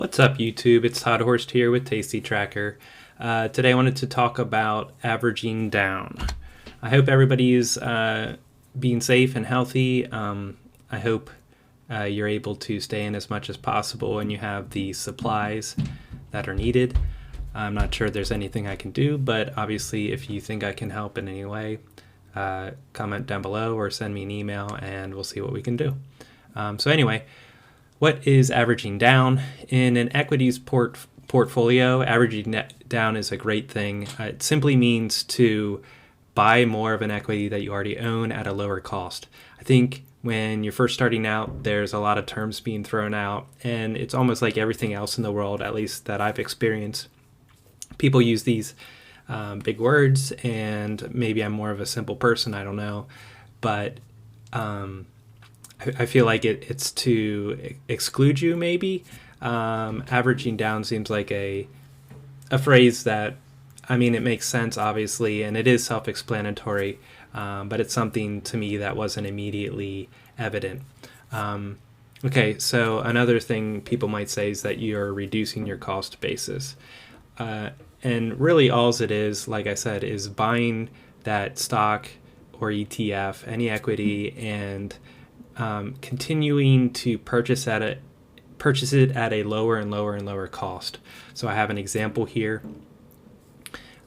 What's up, YouTube? It's Todd Horst here with Tasty Tracker. Today I wanted to talk about averaging down. I hope everybody is being safe and healthy. I hope you're able to stay in as much as possible and you have the supplies that are needed. I'm not sure there's anything I can do, but obviously if you think I can help in any way, comment down below or send me an email and we'll see what we can do. So anyway, what is averaging down? In an equities portfolio, averaging down is a great thing. It simply means to buy more of an equity that you already own at a lower cost. I think when you're first starting out, there's a lot of terms being thrown out, and it's almost like everything else in the world, at least that I've experienced. People use these big words, and maybe I'm more of a simple person, I don't know, but I feel like it's to exclude you, maybe. Averaging down seems like a phrase that, I mean, it makes sense, obviously, and it is self-explanatory, but it's something to me that wasn't immediately evident. Okay, so another thing people might say is that you're reducing your cost basis. And really all it is, like I said, is buying that stock or ETF, any equity, and continuing to purchase it at a lower and lower and lower cost. So I have an example here.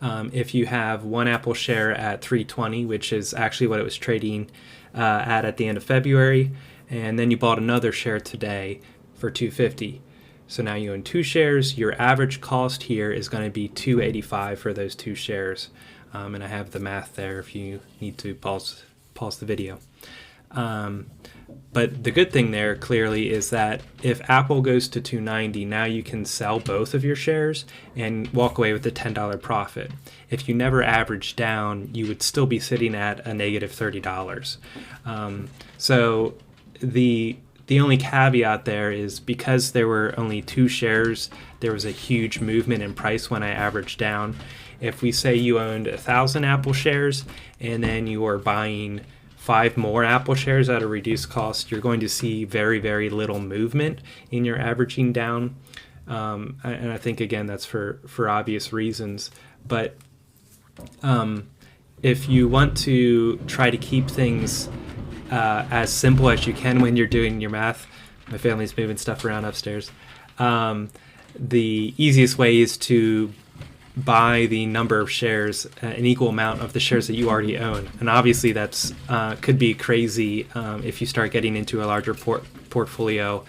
If you have one Apple share at $3.20, which is actually what it was trading at the end of February, and then you bought another share today for $2.50. So now you own two shares. Your average cost here is going to be $2.85 for those two shares. And I have the math there if you need to pause the video. But the good thing there clearly is that if Apple goes to $2.90, now you can sell both of your shares and walk away with a $10 profit. If you never average down, you would still be sitting at a negative $30. So the only caveat there is because there were only two shares, there was a huge movement in price when I averaged down. If we say you owned 1,000 Apple shares and then you are buying 5 more Apple shares at a reduced cost, you're going to see very, very little movement in your averaging down. And I think, again, that's for obvious reasons. But if you want to try to keep things as simple as you can when you're doing your math, my family's moving stuff around upstairs, the easiest way is to buy the number of shares, an equal amount of the shares that you already own. And obviously that's could be crazy if you start getting into a larger portfolio.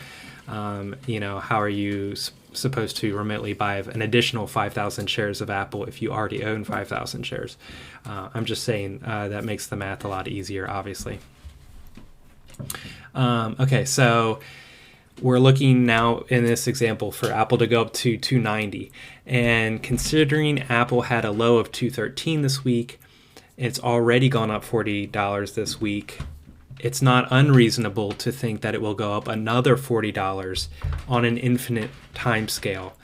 How are you supposed to remotely buy an additional 5,000 shares of Apple if you already own 5,000 shares? I'm just saying that makes the math a lot easier, obviously. Okay, so we're looking now in this example for Apple to go up to $2.90, and considering Apple had a low of $2.13 this week, it's already gone up $40 this week. It's not unreasonable to think that it will go up another $40 on an infinite time scale.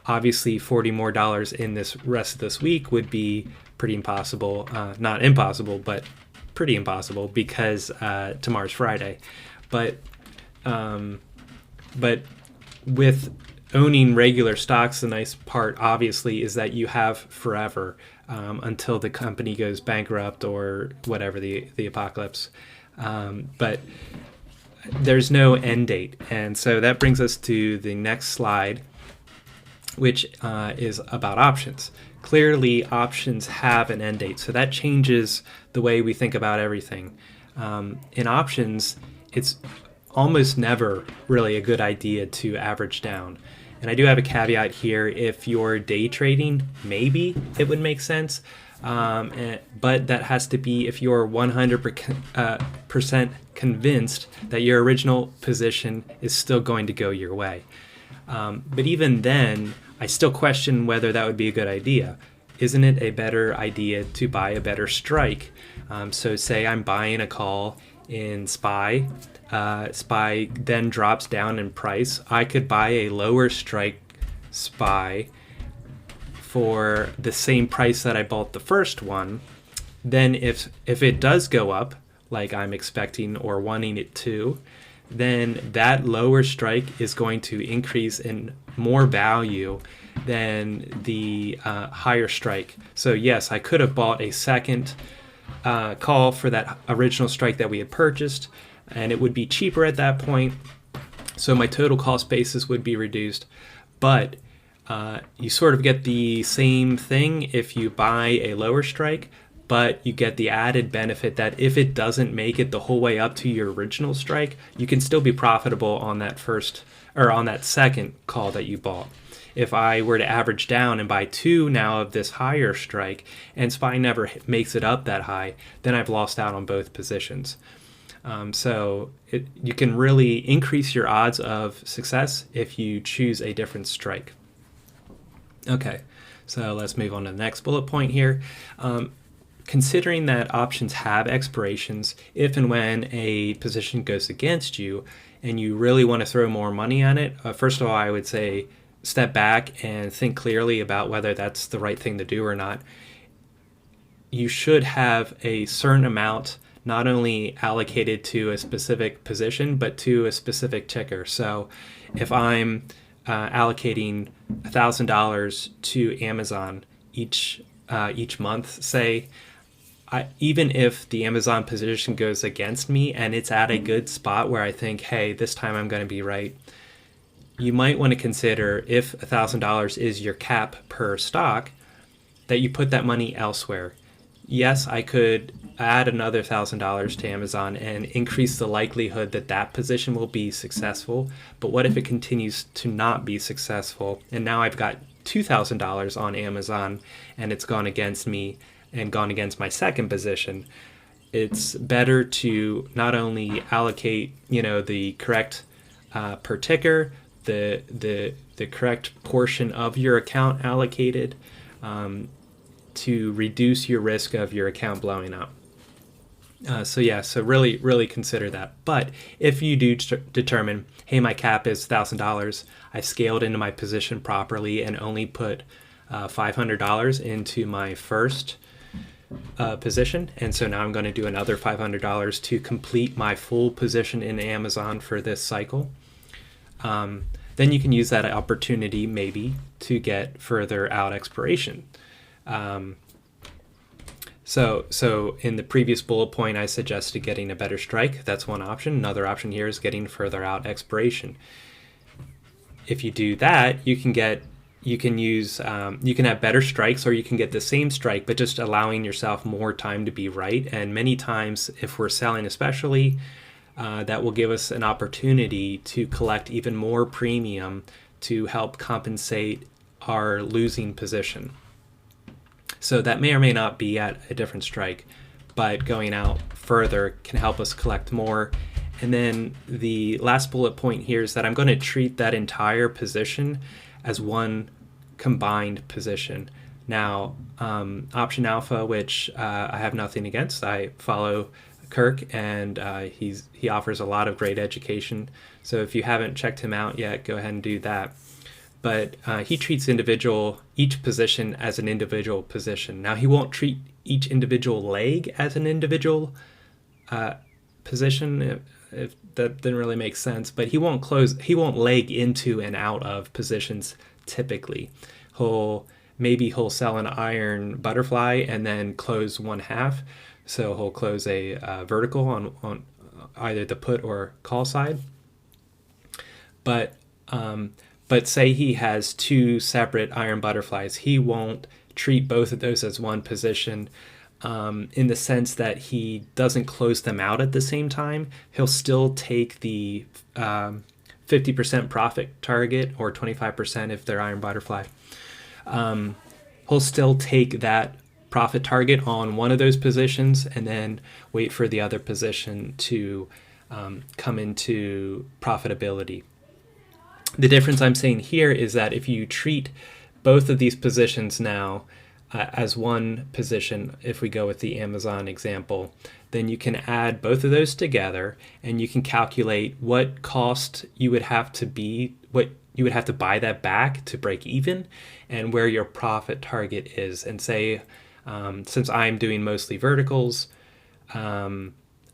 Obviously, $40 more in this rest of this week would be pretty impossible. Not impossible, but pretty impossible because tomorrow's Friday. But with owning regular stocks, the nice part obviously is that you have forever until the company goes bankrupt or whatever, the apocalypse. But there's no end date. And so that brings us to the next slide, which is about options. Clearly, options have an end date, so that changes the way we think about everything. In options, it's almost never really a good idea to average down. And I do have a caveat here. If you're day trading, maybe it would make sense, but that has to be if you're 100% convinced that your original position is still going to go your way. But even then, I still question whether that would be a good idea. Isn't it a better idea to buy a better strike? So say I'm buying a call in SPY. SPY then drops down in price. I could buy a lower strike SPY for the same price that I bought the first one. Then if it does go up, like I'm expecting or wanting it to, then that lower strike is going to increase in more value than the higher strike. So yes, I could have bought a second call for that original strike that we had purchased, and it would be cheaper at that point. So my total cost basis would be reduced, but you sort of get the same thing if you buy a lower strike, but you get the added benefit that if it doesn't make it the whole way up to your original strike, you can still be profitable on that first or on that second call that you bought. If I were to average down and buy two now of this higher strike, and SPY never makes it up that high, then I've lost out on both positions. So you can really increase your odds of success if you choose a different strike. Okay, so let's move on to the next bullet point here. Considering that options have expirations, if and when a position goes against you and you really want to throw more money on it, first of all, I would say step back and think clearly about whether that's the right thing to do or not. You should have a certain amount not only allocated to a specific position, but to a specific ticker. So if I'm allocating $1,000 to Amazon each month, say, even if the Amazon position goes against me and it's at a good spot where I think, hey, this time I'm going to be right, you might want to consider, if $1,000 is your cap per stock, that you put that money elsewhere. Yes, I could add another $1,000 to Amazon and increase the likelihood that that position will be successful. But what if it continues to not be successful? And now I've got $2,000 on Amazon and it's gone against me and gone against my second position. It's better to not only allocate, the correct per ticker, the correct portion of your account allocated, to reduce your risk of your account blowing up. So really consider that. But if you do determine, hey, my cap is $1,000, I've scaled into my position properly and only put $500 into my first position, and so now I'm going to do another $500 to complete my full position in Amazon for this cycle, then you can use that opportunity maybe to get further out expiration. So in the previous bullet point, I suggested getting a better strike. That's one option. Another option here is getting further out expiration. If you do that, you can have better strikes, or you can get the same strike, but just allowing yourself more time to be right. And many times, if we're selling especially, that will give us an opportunity to collect even more premium to help compensate our losing position. So that may or may not be at a different strike, but going out further can help us collect more. And then the last bullet point here is that I'm going to treat that entire position as one combined position. Now, Option Alpha, which I have nothing against, I follow Kirk, and he offers a lot of great education. So if you haven't checked him out yet, go ahead and do that. But he treats each position as an individual position. Now, he won't treat each individual leg as an individual position, if that didn't really make sense. But he won't leg into and out of positions typically. He'll sell an iron butterfly and then close one half. So he'll close a vertical on either the put or call side. But say he has two separate iron butterflies, he won't treat both of those as one position, in the sense that he doesn't close them out at the same time. He'll still take the 50% profit target, or 25% if they're iron butterfly. He'll still take that profit target on one of those positions and then wait for the other position to come into profitability. The difference I'm saying here is that if you treat both of these positions now as one position, if we go with the Amazon example, then you can add both of those together and you can calculate what cost you would have to buy that back to break even, and where your profit target is. And say, since I'm doing mostly verticals,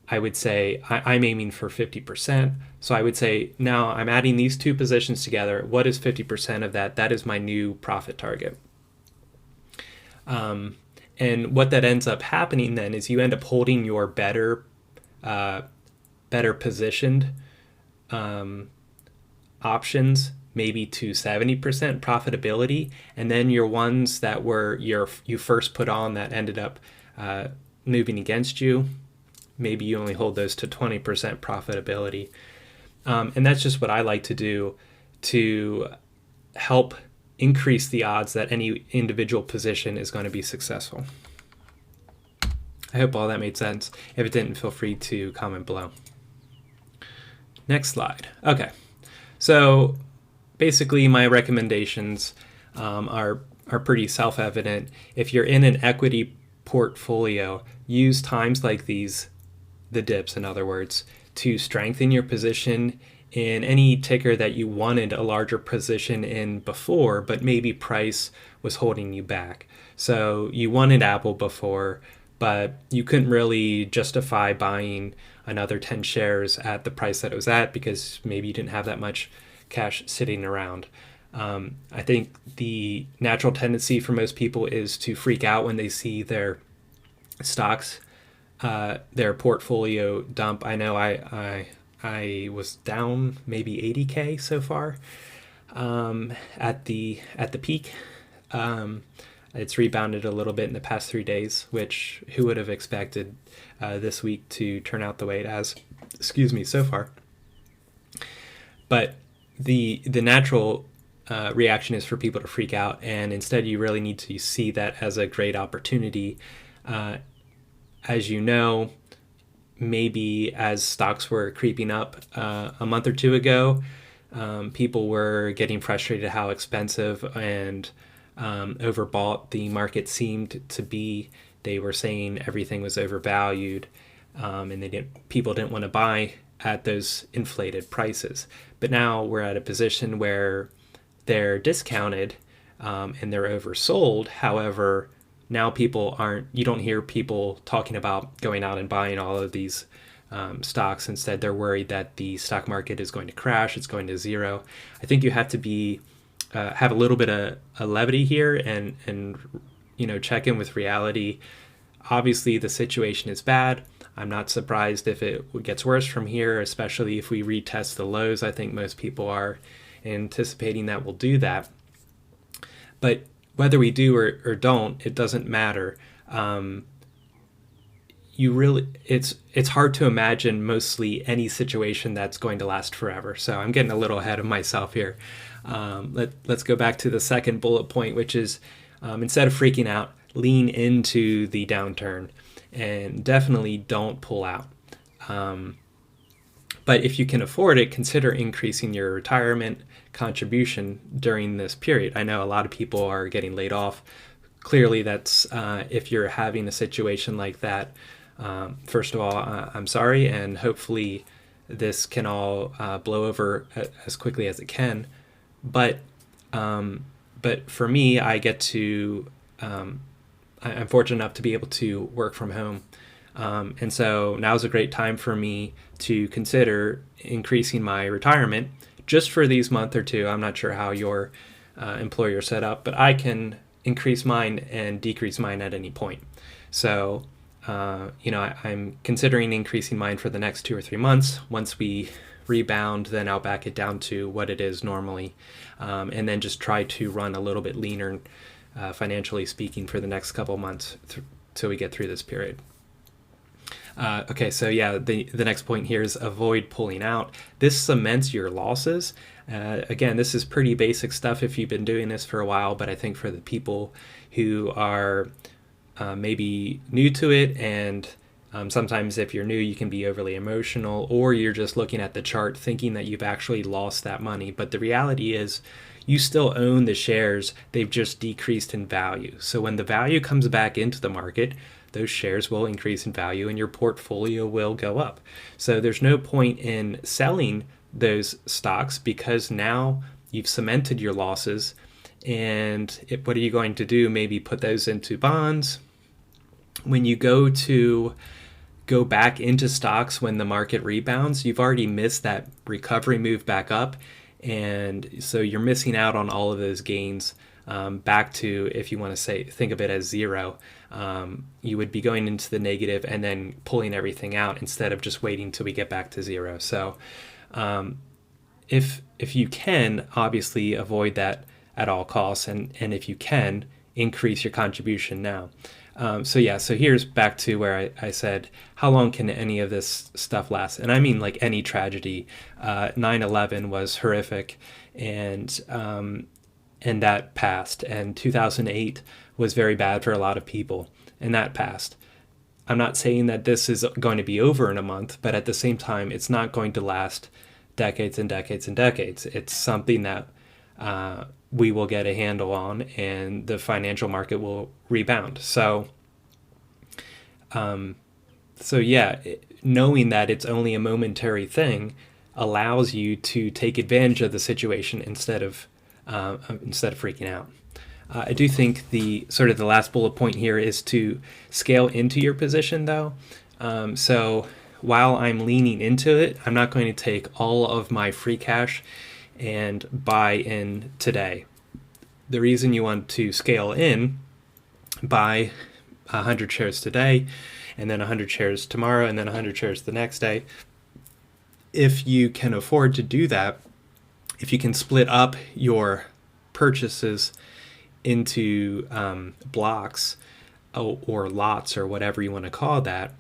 I would say I'm aiming for 50%. So I would say now I'm adding these two positions together. What is 50% of that? That is my new profit target. And what that ends up happening then is you end up holding your better positioned options maybe to 70% profitability, and then your ones that were you first put on that ended up moving against you, maybe you only hold those to 20% profitability. And that's just what I like to do to help increase the odds that any individual position is going to be successful. I hope all that made sense. If it didn't, feel free to comment below. Next slide. Okay, so basically my recommendations are pretty self-evident. If you're in an equity portfolio, use times like these, the dips in other words, to strengthen your position in any ticker that you wanted a larger position in before, but maybe price was holding you back. So you wanted Apple before, but you couldn't really justify buying another 10 shares at the price that it was at because maybe you didn't have that much cash sitting around. I think the natural tendency for most people is to freak out when they see their stocks, their portfolio dump. I know I was down maybe 80K so far at the peak. It's rebounded a little bit in the past 3 days, which who would have expected this week to turn out the way it has, so far. But the natural reaction is for people to freak out, and instead you really need to see that as a great opportunity. As you know, maybe as stocks were creeping up a month or two ago, people were getting frustrated how expensive and overbought the market seemed to be. They were saying everything was overvalued, and people didn't want to buy at those inflated prices. But now we're at a position where they're discounted and they're oversold. However, now you don't hear people talking about going out and buying all of these stocks. Instead, they're worried that the stock market is going to crash, it's going to zero. I think you have to have a little bit of a levity here and check in with reality. Obviously, the situation is bad. I'm not surprised if it gets worse from here, especially if we retest the lows. I think most people are anticipating that we'll do that. But whether we do or don't, it doesn't matter. It's hard to imagine mostly any situation that's going to last forever. So I'm getting a little ahead of myself here. Let's go back to the second bullet point, which is instead of freaking out, lean into the downturn and definitely don't pull out. But if you can afford it, consider increasing your retirement contribution during this period. I know a lot of people are getting laid off. Clearly, that's if you're having a situation like that. First of all, I'm sorry, and hopefully this can all blow over as quickly as it can. But for me, I'm fortunate enough to be able to work from home. And so now's a great time for me to consider increasing my retirement just for these month or two. I'm not sure how your employer set up, but I can increase mine and decrease mine at any point. So, I'm considering increasing mine for the next 2 or 3 months. Once we rebound, then I'll back it down to what it is normally, and then just try to run a little bit leaner, financially speaking, for the next couple months till we get through this period. Okay, so yeah, the next point here is avoid pulling out. This cements your losses. Again, this is pretty basic stuff if you've been doing this for a while, but I think for the people who are maybe new to it, and sometimes if you're new, you can be overly emotional, or you're just looking at the chart thinking that you've actually lost that money. But the reality is you still own the shares, they've just decreased in value. So when the value comes back into the market, those shares will increase in value and your portfolio will go up. So there's no point in selling those stocks because now you've cemented your losses. And what are you going to do? Maybe put those into bonds. When you go to go back into stocks when the market rebounds, you've already missed that recovery move back up. And so you're missing out on all of those gains back to, if you want to think of it as zero. You would be going into the negative and then pulling everything out instead of just waiting till we get back to zero. So if you can, obviously avoid that at all costs, and if you can, increase your contribution now. So here's back to where I said, how long can any of this stuff last? And I mean like any tragedy. 9/11 was horrific, and that passed. And 2008 was very bad for a lot of people, and that passed. I'm not saying that this is going to be over in a month, but at the same time, it's not going to last decades and decades and decades. It's something that we will get a handle on, and the financial market will rebound. So knowing that it's only a momentary thing allows you to take advantage of the situation instead of freaking out. I do think the last bullet point here is to scale into your position, though. So while I'm leaning into it, I'm not going to take all of my free cash and buy in today. The reason you want to scale in, buy 100 shares today, and then 100 shares tomorrow, and then 100 shares the next day. If you can afford to do that, if you can split up your purchases into blocks or lots or whatever you want to call that,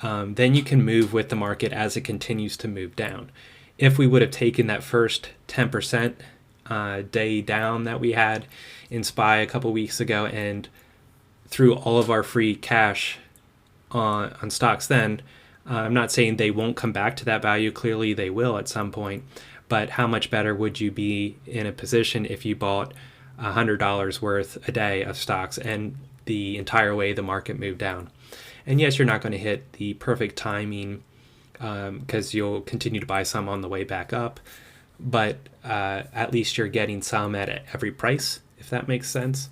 then you can move with the market as it continues to move down. If we would have taken that first 10% day down that we had in SPY a couple weeks ago and threw all of our free cash on stocks, then I'm not saying they won't come back to that value. Clearly they will at some point. But how much better would you be in a position if you bought $100 worth a day of stocks and the entire way the market moved down? And yes, you're not going to hit the perfect timing because you'll continue to buy some on the way back up, but at least you're getting some at every price, if that makes sense.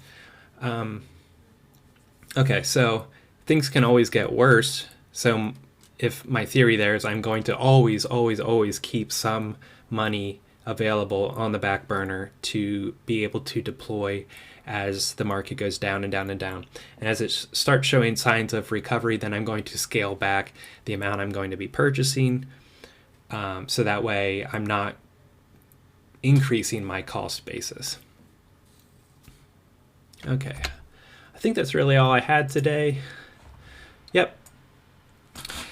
Okay, so things can always get worse. So if my theory there is I'm going to always keep some money available on the back burner to be able to deploy as the market goes down and down and down. And as it starts showing signs of recovery, then I'm going to scale back the amount I'm going to be purchasing. So that way I'm not increasing my cost basis. Okay, I think that's really all I had today. Yep.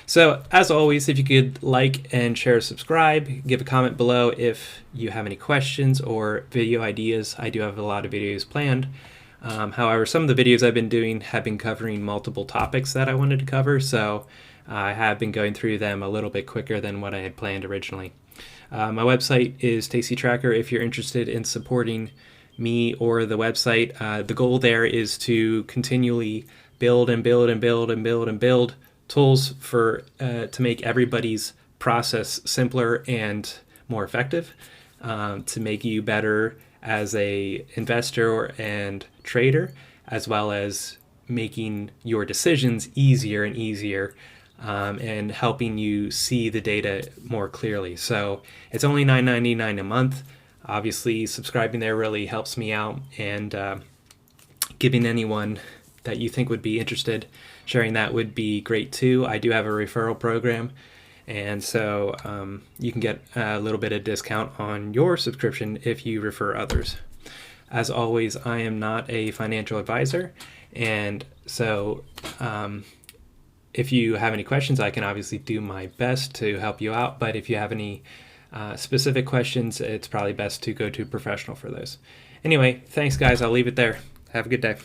So as always, if you could like and share, subscribe, give a comment below if you have any questions or video ideas. I do have a lot of videos planned. However, some of the videos I've been doing have been covering multiple topics that I wanted to cover, so I have been going through them a little bit quicker than what I had planned originally. My website is Stacy Tracker if you're interested in supporting me or the website. The goal there is to continually build tools for to make everybody's process simpler and more effective, to make you better as a investor and trader, as well as making your decisions easier and easier, and helping you see the data more clearly. So it's only $9.99 a month. Obviously, subscribing there really helps me out, and giving anyone that you think would be interested, sharing that would be great too. I do have a referral program, and so you can get a little bit of discount on your subscription if you refer others. As always, I am not a financial advisor, and so if you have any questions, I can obviously do my best to help you out, but if you have any specific questions, it's probably best to go to a professional for those. Anyway, thanks guys, I'll leave it there. Have a good day.